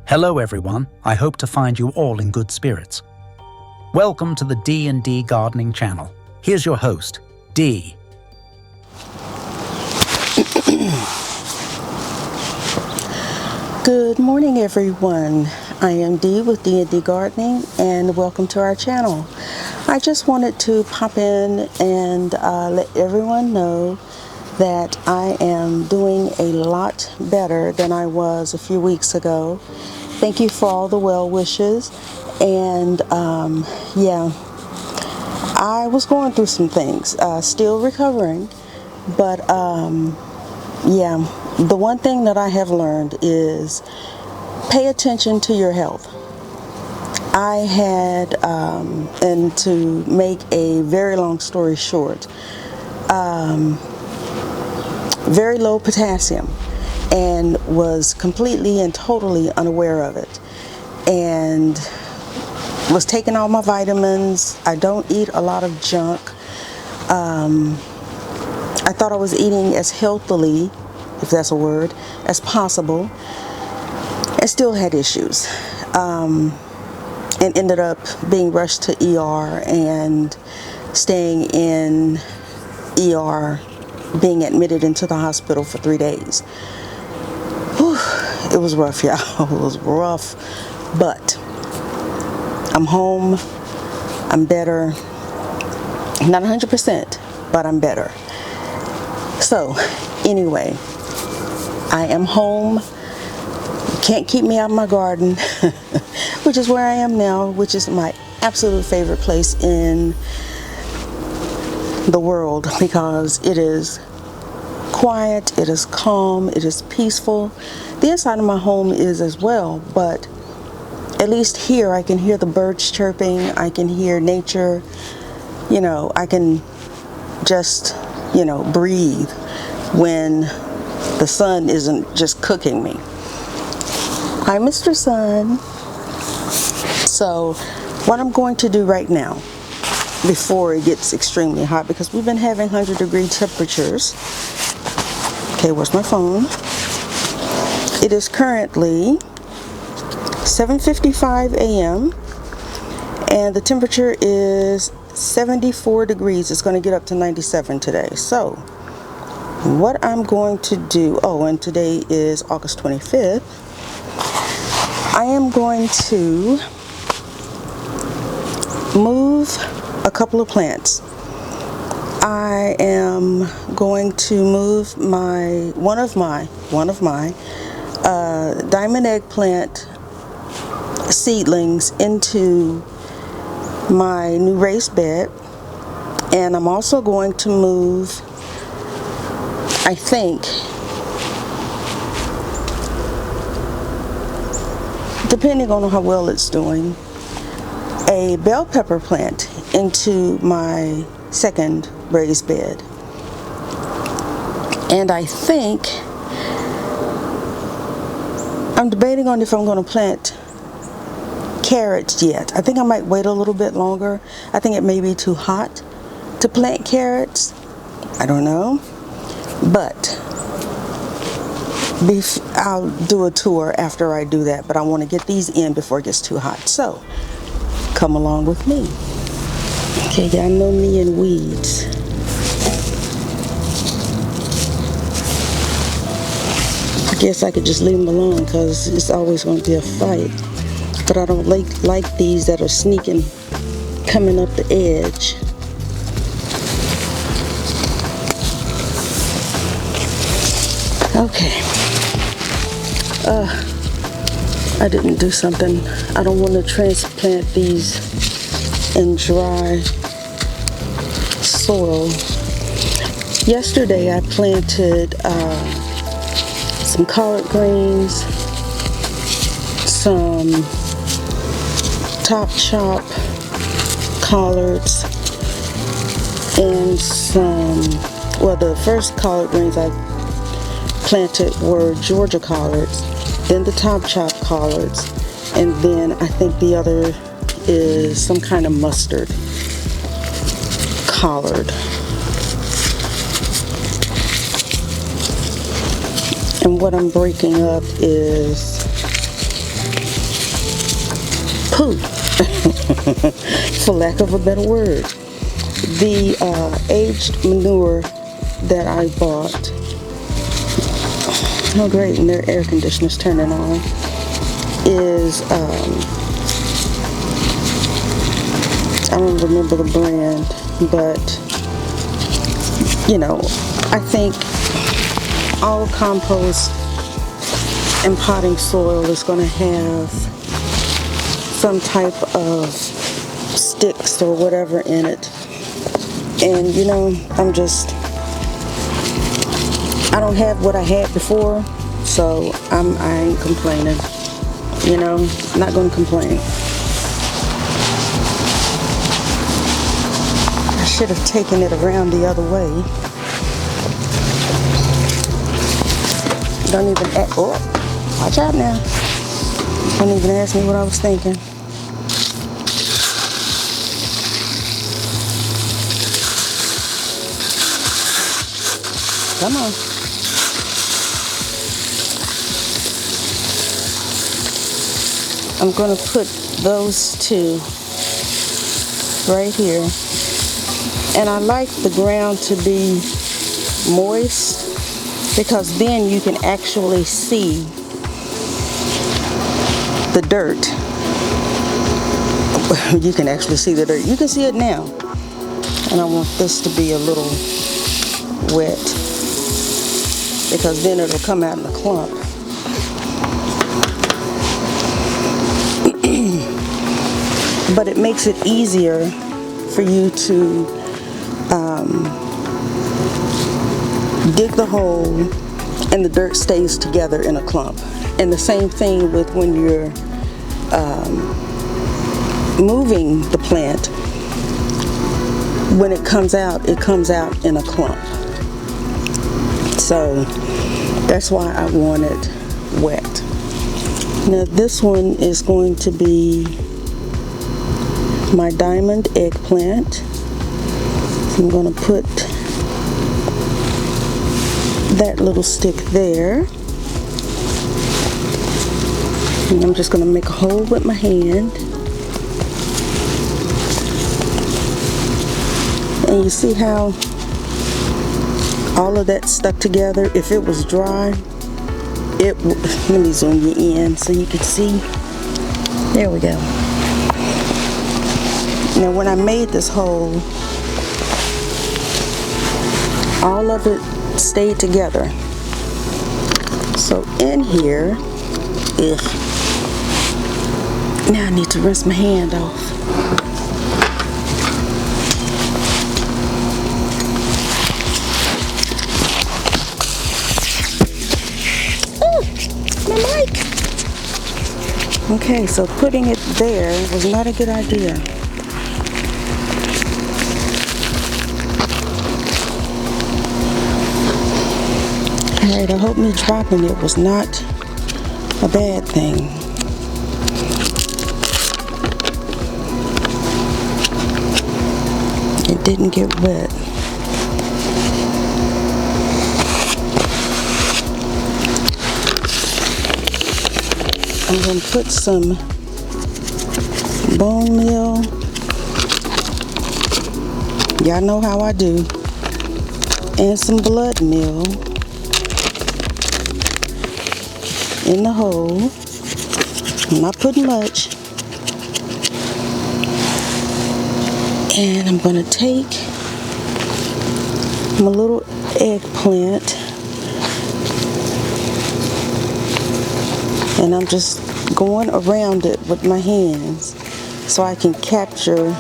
Hello everyone, I hope to find you all in good spirits. Welcome to the D&D Gardening channel. Here's your host, Dee. Good morning everyone. I am Dee with D&D Gardening and welcome to our channel. I just wanted to pop in and let everyone know that I am doing a lot better than I was a few weeks ago. Thank you for all the well wishes. And I was going through some things, still recovering, but the one thing that I have learned is pay attention to your health. I had, and to make a very long story short, very low potassium, and was completely and totally unaware of it, and was taking all my vitamins. I don't eat a lot of junk. I thought I was eating as healthily, if that's a word, as possible, and still had issues, and ended up being rushed to ER and staying in ER, being admitted into the hospital for 3 days. Whew, it was rough, y'all. It was rough, but I'm home. I'm better. Not 100%, but I'm better. So, anyway, I am home. Can't keep me out of my garden, which is where I am now, which is my absolute favorite place in the world, because it is quiet, it is calm, it is peaceful. The inside of my home is as well, but at least here I can hear the birds chirping, I can hear nature, I can just, breathe when the sun isn't just cooking me. Hi, Mr. Sun. So, what I'm going to do right now, before it gets extremely hot, because we've been having 100-degree temperatures. Okay, where's my phone? It is currently 7:55 a.m. and the temperature is 74 degrees. It's going to get up to 97 today. So, what I'm going to do, and today is August 25th, I am going to move a couple of plants. I am going to move one of my diamond eggplant seedlings into my new raised bed, and I'm also going to move, I think, depending on how well it's doing, a bell pepper plant into my second raised bed. And I think I'm debating on if I'm going to plant carrots yet. I think I might wait a little bit longer. I think it may be too hot to plant carrots. I don't know. But I'll do a tour after I do that. But I want to get these in before it gets too hot. So, come along with me. Okay, y'all know me and weeds. I guess I could just leave them alone because it's always going to be a fight. But I don't like these that are sneaking, coming up the edge. Okay. I didn't do something. I don't want to transplant these in dry soil. Yesterday I planted some collard greens, some top chop collards, and the first collard greens I planted were Georgia collards, then the top chop collards, and then I think the other is some kind of mustard collard. And what I'm breaking up is poo, for lack of a better word. The aged manure that I bought, oh great, and their air conditioner's turning on, is, I don't remember the brand, but, you know, I think all compost and potting soil is going to have some type of sticks or whatever in it. And, you know, I don't have what I had before, so I ain't complaining. You know, I'm not going to complain. I should have taken it around the other way. Don't even watch out now. Don't even ask me what I was thinking. Come on. I'm going to put those two right here. And I like the ground to be moist because then you can actually see the dirt. You can actually see the dirt. You can see it now. And I want this to be a little wet because then it'll come out in a clump. But it makes it easier for you to dig the hole and the dirt stays together in a clump. And the same thing with when you're moving the plant. When it comes out in a clump. So that's why I want it wet. Now this one is going to be my diamond eggplant. So I'm going to put that little stick there. And I'm just going to make a hole with my hand. And you see how all of that stuck together? If it was dry, let me zoom you in so you can see. There we go. Now when I made this hole, all of it stayed together. So in here, now I need to rinse my hand off. Okay, so putting it there was not a good idea. Alright, I hope me dropping it was not a bad thing. It didn't get wet. I'm going to put some bone meal. Y'all know how I do. And some blood meal in the hole. I'm not putting much. And I'm going to take my little eggplant. And I'm just going around it with my hands so I can capture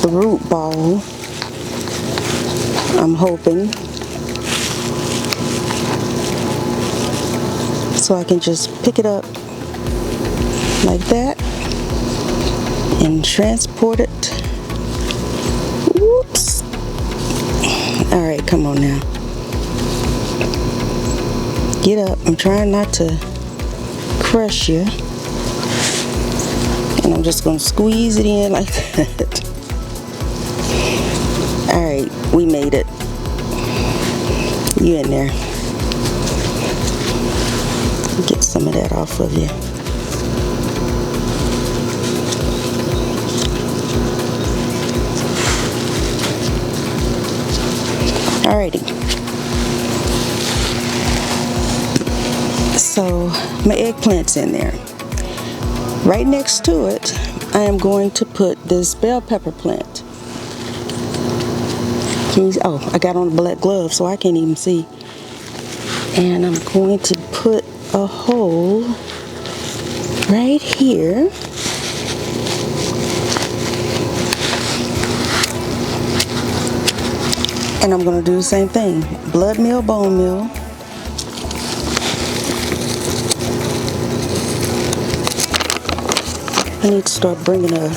the root ball, I'm hoping. So I can just pick it up like that and transport it. Whoops. Alright, come on now. Get up. I'm trying not to crush you, and I'm just going to squeeze it in like that. Alright, we made it. You in there. Get some of that off of you. Alrighty. So my eggplant's in there. Right next to it, I am going to put this bell pepper plant. I got on a black glove so I can't even see. And I'm going to put a hole right here. And I'm going to do the same thing. Blood meal, bone meal. I need to start bringing a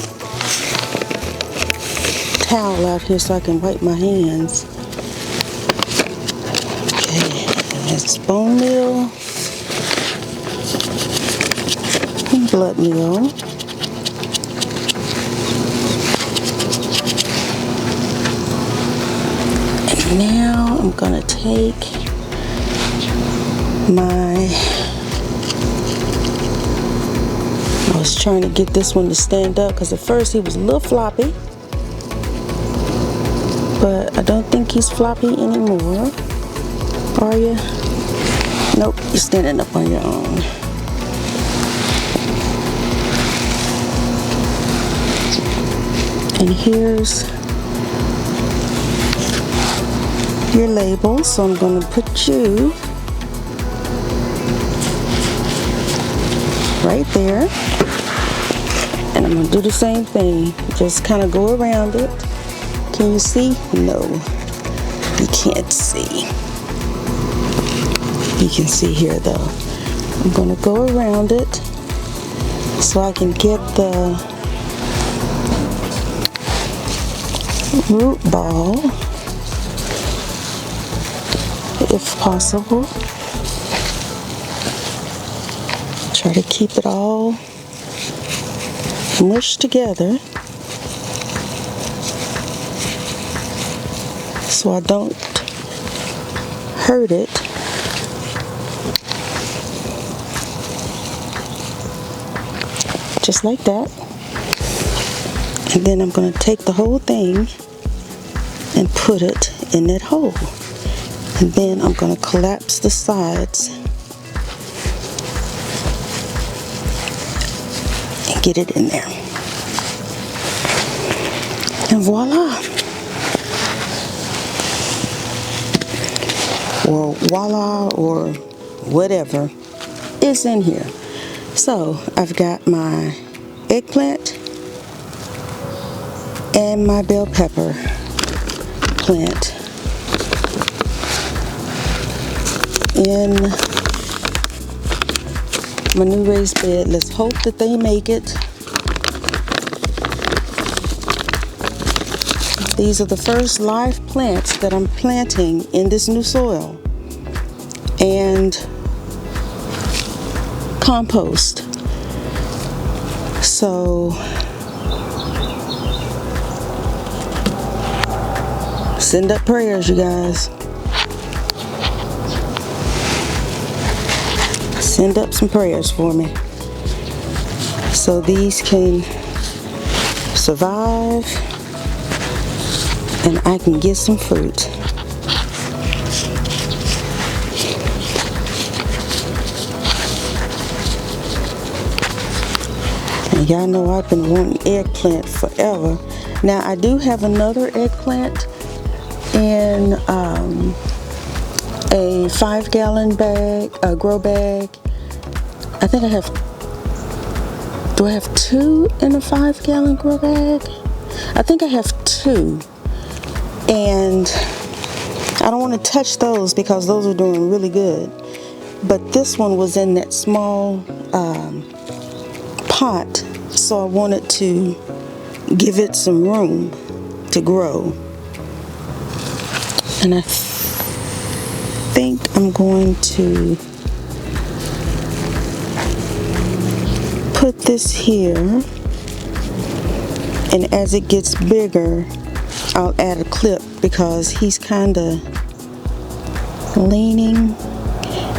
towel out here so I can wipe my hands. Okay, that's bone meal. And blood meal. Now I'm gonna take I was trying to get this one to stand up because at first he was a little floppy, but I don't think he's floppy anymore. Are you? Nope, you're standing up on your own. And here's your label, so I'm going to put you right there, and I'm going to do the same thing, just kind of go around it. Can you see? No, you can't see. You can see here though. I'm going to go around it so I can get the root ball, if possible. Try to keep it all mushed together so I don't hurt it. Just like that. And then I'm going to take the whole thing and put it in that hole. And then I'm going to collapse the sides and get it in there. And voila. Or voila, or whatever is in here. So I've got my eggplant and my bell pepper plant in my new raised bed. Let's hope that they make it. These are the first live plants that I'm planting in this new soil and compost. So send up prayers, you guys. Send up some prayers for me so these can survive and I can get some fruit. And y'all know I've been wanting eggplant forever. Now I do have another eggplant in a 5-gallon bag, a grow bag. I think I have, do I have 2 in a 5-gallon grow bag? I think I have 2. And I don't want to touch those because those are doing really good. But this one was in that small pot, so I wanted to give it some room to grow. And I think I'm going to put this here, and as it gets bigger I'll add a clip because he's kind of leaning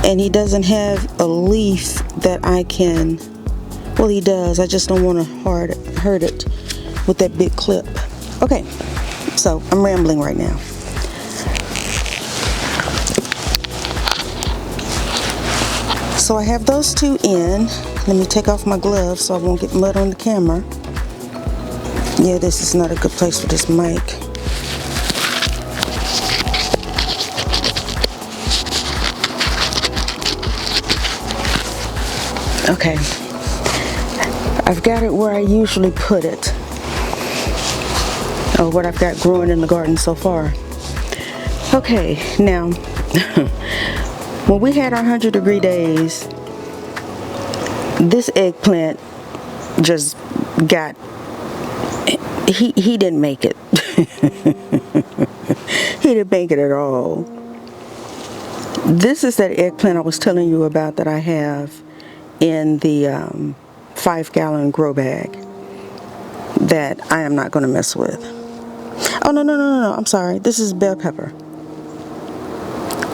and he doesn't have a leaf that I can, well he does, I just don't want to hurt it with that big clip. Okay, so I'm rambling right now. So I have those two in. Let me take off my gloves so I won't get mud on the camera. Yeah, this is not a good place for this mic. Okay, I've got it where I usually put it, or what I've got growing in the garden so far. Okay, now, when we had our 100-degree days, this eggplant just got, he didn't make it. He didn't make it at all. This is that eggplant I was telling you about that I have in the 5-gallon grow bag that I am not going to mess with. Oh, no, I'm sorry. This is bell pepper.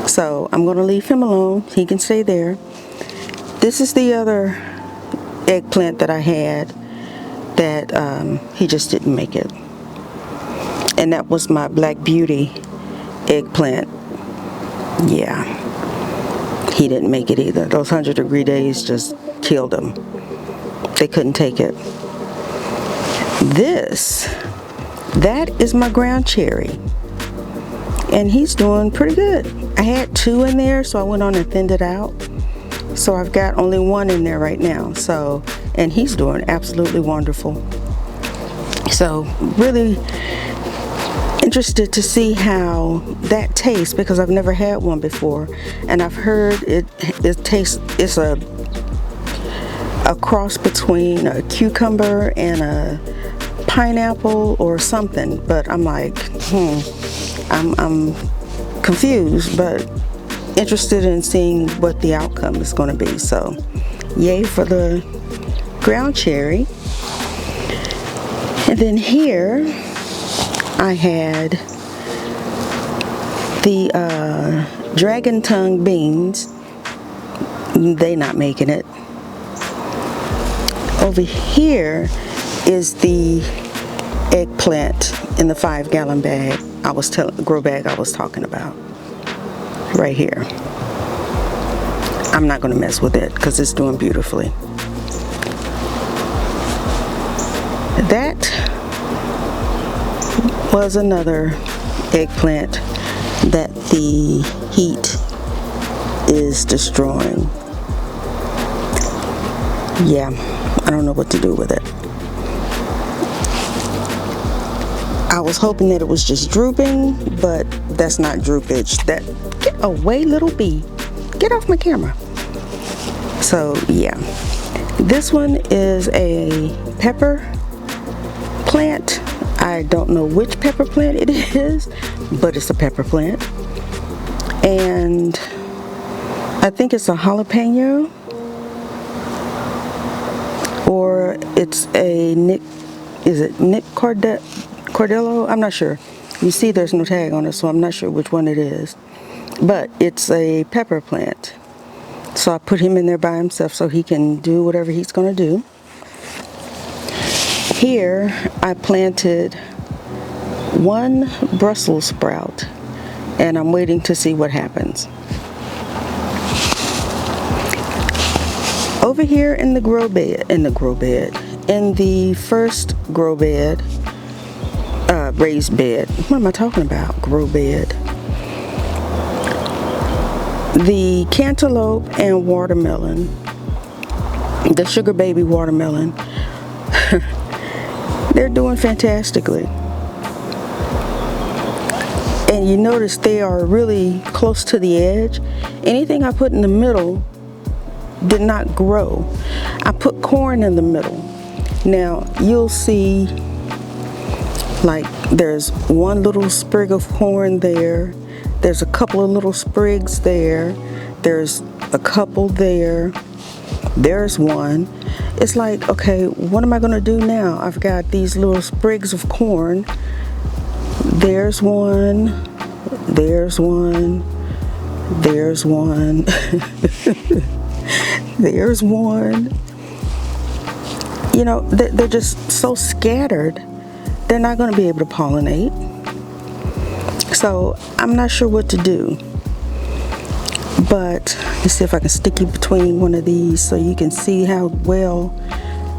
So I'm going to leave him alone. He can stay there. This is the other eggplant that I had that he just didn't make it. And that was my Black Beauty eggplant. Yeah. He didn't make it either. Those 100-degree days just killed him. They couldn't take it. That is my ground cherry. And he's doing pretty good. I had 2 in there, so I went on and thinned it out. So I've got only 1 in there right now. So, and he's doing absolutely wonderful. So really interested to see how that tastes, because I've never had one before, and I've heard it tastes, it's a cross between a cucumber and a pineapple or something, but I'm like, I'm confused, but interested in seeing what the outcome is going to be. So yay for the ground cherry. And then here I had the dragon tongue beans. They not making it. Over here is the eggplant in the 5-gallon bag grow bag I was talking about. Right here. I'm not going to mess with it because it's doing beautifully. That was another eggplant that the heat is destroying. Yeah, I don't know what to do with it. I was hoping that it was just drooping, but that's not droopage. Get away, little bee. Get off my camera. So yeah, this one is a pepper plant. I don't know which pepper plant it is, but it's a pepper plant. And I think it's a jalapeno, or it's a Nick Cordello? I'm not sure. You see there's no tag on it, so I'm not sure which one it is. But it's a pepper plant. So I put him in there by himself so he can do whatever he's going to do. Here I planted 1 Brussels sprout, and I'm waiting to see what happens. Over here in the first grow bed, raised bed. What am I talking about? Grow bed. The cantaloupe and watermelon, the sugar baby watermelon, they're doing fantastically. And you notice they are really close to the edge. Anything I put in the middle did not grow. I put corn in the middle. Now you'll see, like, there's 1 little sprig of corn there. There's a couple of little sprigs there. There's a couple there. There's 1. It's like, okay, what am I going to do now? I've got these little sprigs of corn. There's 1. There's 1. There's 1. There's 1. You know, they're just so scattered. They're not going to be able to pollinate. So I'm not sure what to do. But let's see if I can stick you between one of these so you can see how well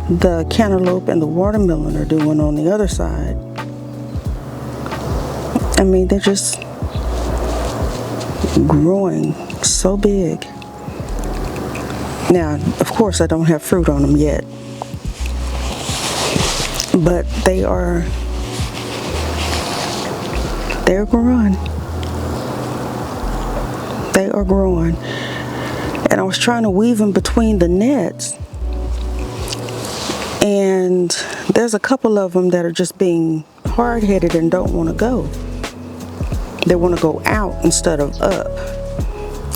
the cantaloupe and the watermelon are doing on the other side. I mean, they're just growing so big. Now, of course, I don't have fruit on them yet, but they're growing. They are growing. And I was trying to weave them between the nets, and there's a couple of them that are just being hard-headed and don't want to go. They want to go out instead of up.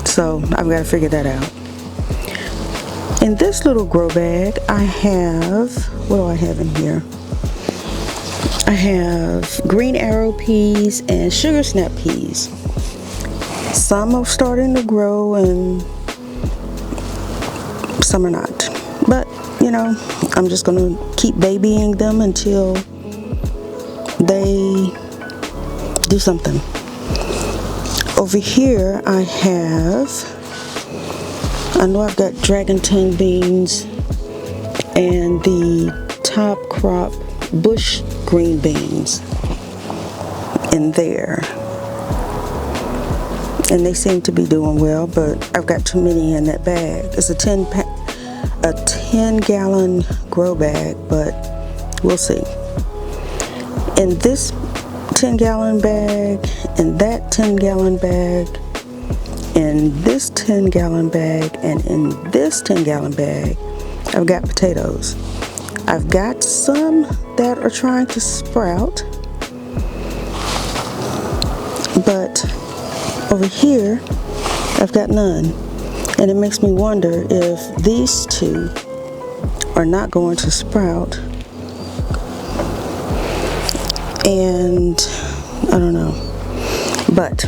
So I've got to figure that out. In this little grow bag, I have, what do I have in here? I have green arrow peas and sugar snap peas. Some are starting to grow and some are not. But, you know, I'm just going to keep babying them until they do something. Over here I know I've got dragon tongue beans and the top crop bush green beans in there. And they seem to be doing well, but I've got too many in that bag. It's a 10-gallon grow bag, but we'll see. In this 10-gallon bag, in that 10-gallon bag, in this 10-gallon bag, and in this 10-gallon bag, I've got potatoes. I've got some that are trying to sprout, but over here, I've got none. And it makes me wonder if these two are not going to sprout. And I don't know. But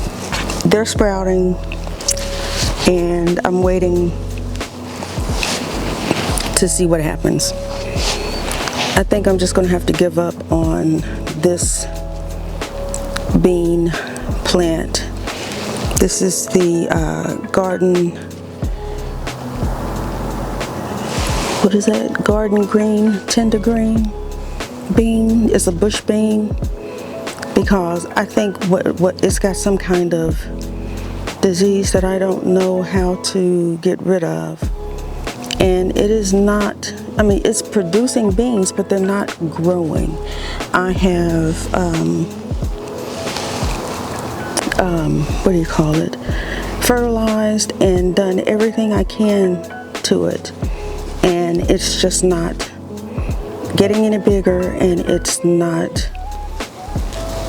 they're sprouting, and I'm waiting to see what happens. I think I'm just going to have to give up on this bean plant. This is the garden, what is that? Garden green, tender green bean. It's a bush bean because I think what it's got some kind of disease that I don't know how to get rid of. And it is not, I mean, it's producing beans, but they're not growing. I have, what do you call it? Fertilized and done everything I can to it. And it's just not getting any bigger, and it's not,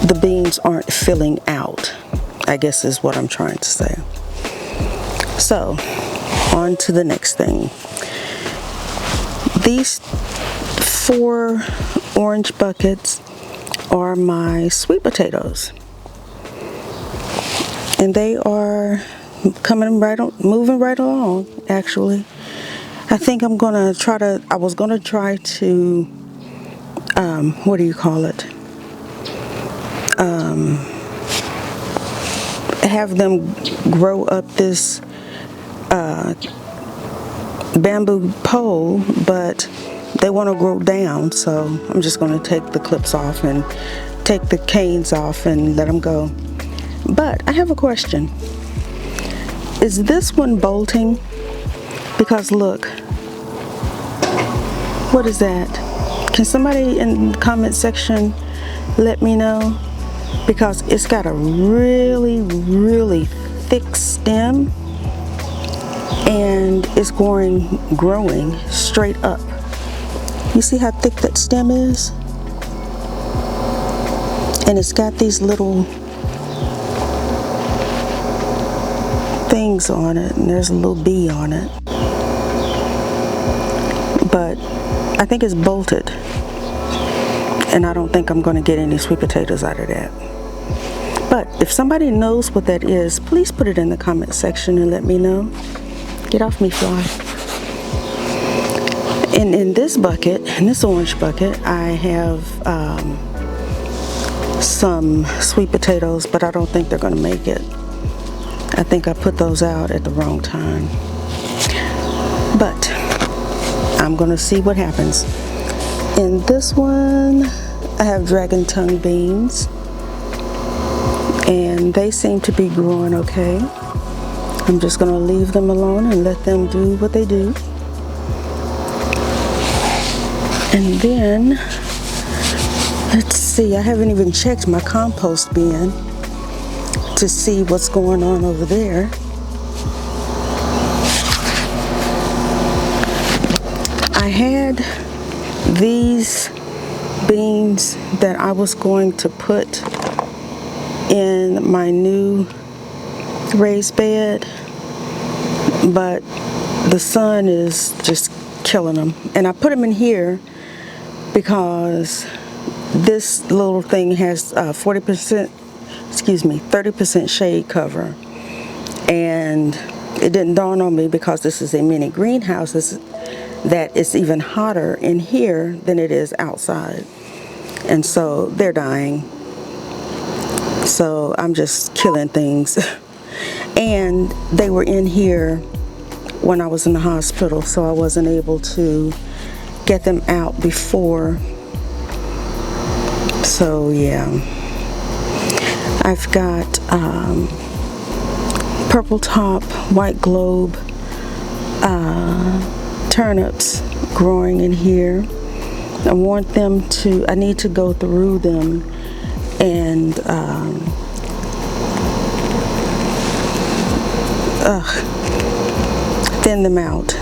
the beans aren't filling out, I guess is what I'm trying to say. So, on to the next thing. These 4 orange buckets are my sweet potatoes. And they are moving right along, actually. I think I'm gonna I was gonna try to, what do you call it? Have them grow up this bamboo pole, but they want to grow down, so I'm just going to take the clips off and take the canes off and let them go. But I have a question. Is this one bolting? Because look, what is that? Can somebody in the comment section let me know? Because it's got a really, really thick stem, and it's growing straight up. You see how thick that stem is? And it's got these little things on it, and there's a little bee on it. But I think it's bolted, and I don't think I'm going to get any sweet potatoes out of that. But if somebody knows what that is, please put it in the comment section and let me know. Get off me, fly. And in this bucket, in this orange bucket, I have some sweet potatoes, but I don't think they're going to make it. I think I put those out at the wrong time. But I'm gonna see what happens. In this one, I have dragon tongue beans, and they seem to be growing okay. I'm just gonna leave them alone and let them do what they do. And then, let's see, I haven't even checked my compost bin to see what's going on over there. I had these beans that I was going to put in my new raised bed, but the sun is just killing them. And I put them in here because this little thing has 30% shade cover. And it didn't dawn on me, because this is a mini greenhouse, that it's even hotter in here than it is outside. And so they're dying. So I'm just killing things. And they were in here when I was in the hospital, so I wasn't able to get them out before. So yeah, I've got purple top, white globe turnips growing in here. I need to go through them and thin them out.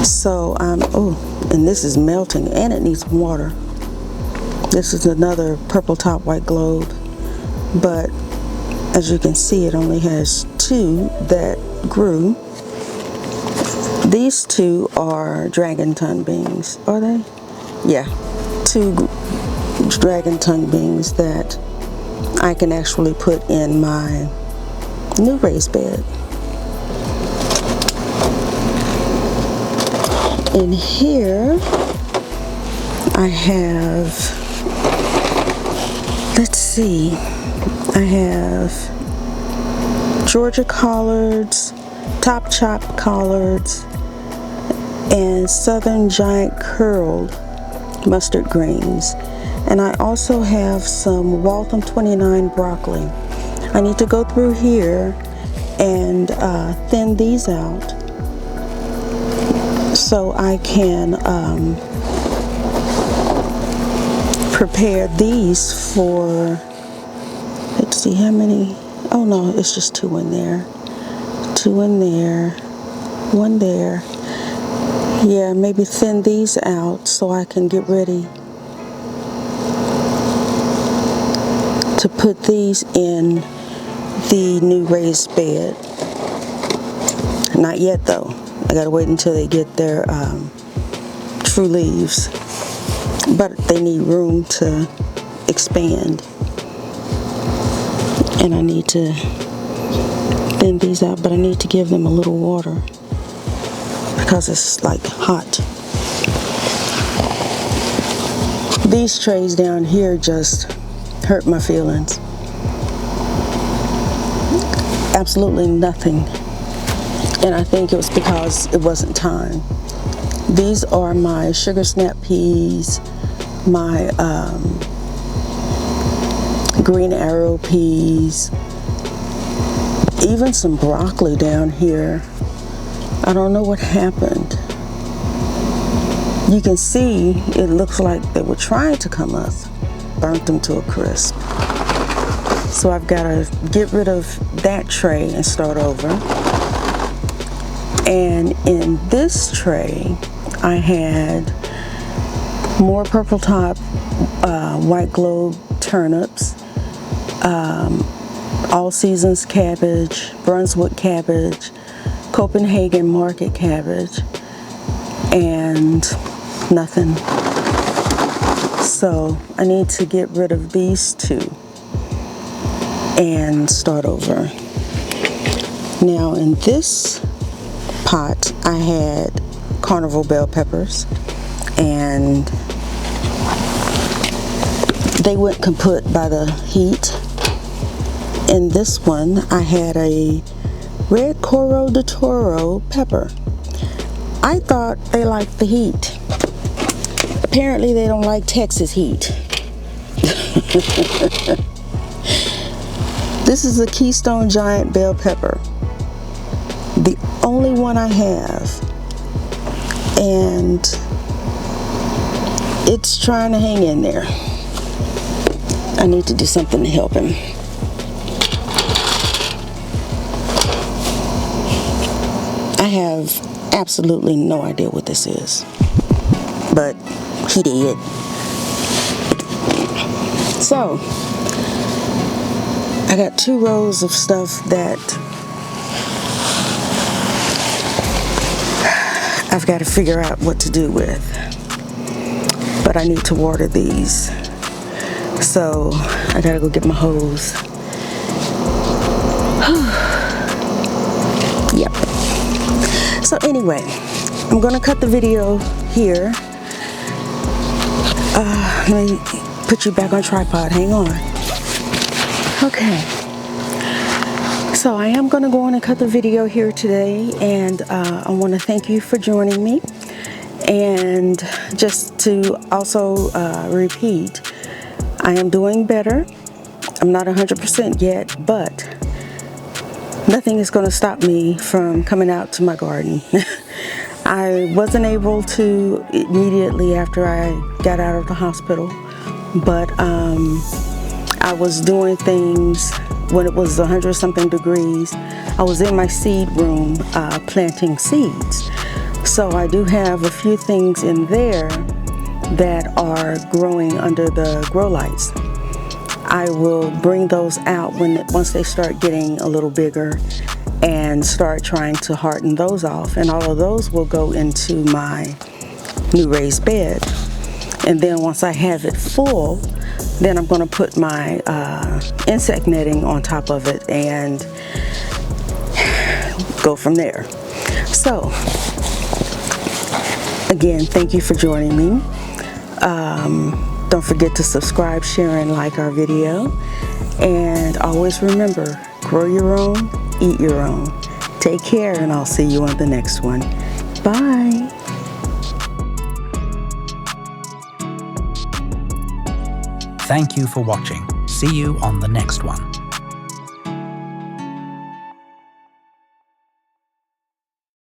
So oh, and this is melting and it needs water. This is another purple top, white globe, but as you can see, it only has 2 that grew. These 2 are dragon tongue beans, are they? Yeah, 2 dragon tongue beans that I can actually put in my new raised bed. In here, I have, let's see, I have Georgia collards, top chop collards, and southern giant curled mustard greens. And I also have some Waltham 29 broccoli. I need to go through here and thin these out so I can prepare these for, let's see how many, oh no, it's just 2 in there. 2 in there, 1 there. Yeah, maybe thin these out so I can get ready to put these in the new raised bed. Not yet though. I gotta wait until they get their true leaves. But they need room to expand. And I need to thin these out, but I need to give them a little water because it's like hot. These trays down here just hurt my feelings. Absolutely nothing. And I think it was because it wasn't time. These are my sugar snap peas, my green arrow peas, even some broccoli down here. I don't know what happened. You can see it looks like they were trying to come up. Burnt them to a crisp. So I've got to get rid of that tray and start over. And in this tray, I had more purple top, white globe turnips, all seasons cabbage, Brunswick cabbage, Copenhagen market cabbage, and nothing. So I need to get rid of these 2 and start over. Now in this pot, I had carnival bell peppers, and they went kaput by the heat. In this one, I had a red Coro de Toro pepper. I thought they liked the heat. Apparently they don't like Texas heat. This is a Keystone Giant Bell Pepper. The only one I have. And it's trying to hang in there. I need to do something to help him. I have absolutely no idea what this is, but he did. So, I got 2 rows of stuff that I've got to figure out what to do with, but I need to water these. So, I gotta go get my hose. Yep. So anyway, I'm gonna cut the video here. Let me put you back on tripod, hang on. Okay. So I am gonna go on and cut the video here today, and I wanna thank you for joining me. And just to also repeat, I am doing better. I'm not 100% yet, but nothing is going to stop me from coming out to my garden. I wasn't able to immediately after I got out of the hospital, but I was doing things when it was 100-something degrees. I was in my seed room planting seeds. So I do have a few things in there that are growing under the grow lights. I will bring those out once they start getting a little bigger and start trying to harden those off, and all of those will go into my new raised bed. And then once I have it full, then I'm going to put my insect netting on top of it and go from there. So again, thank you for joining me. Don't forget to subscribe, share, and like our video. And always remember, grow your own, eat your own. Take care, and I'll see you on the next one. Bye. Thank you for watching. See you on the next one.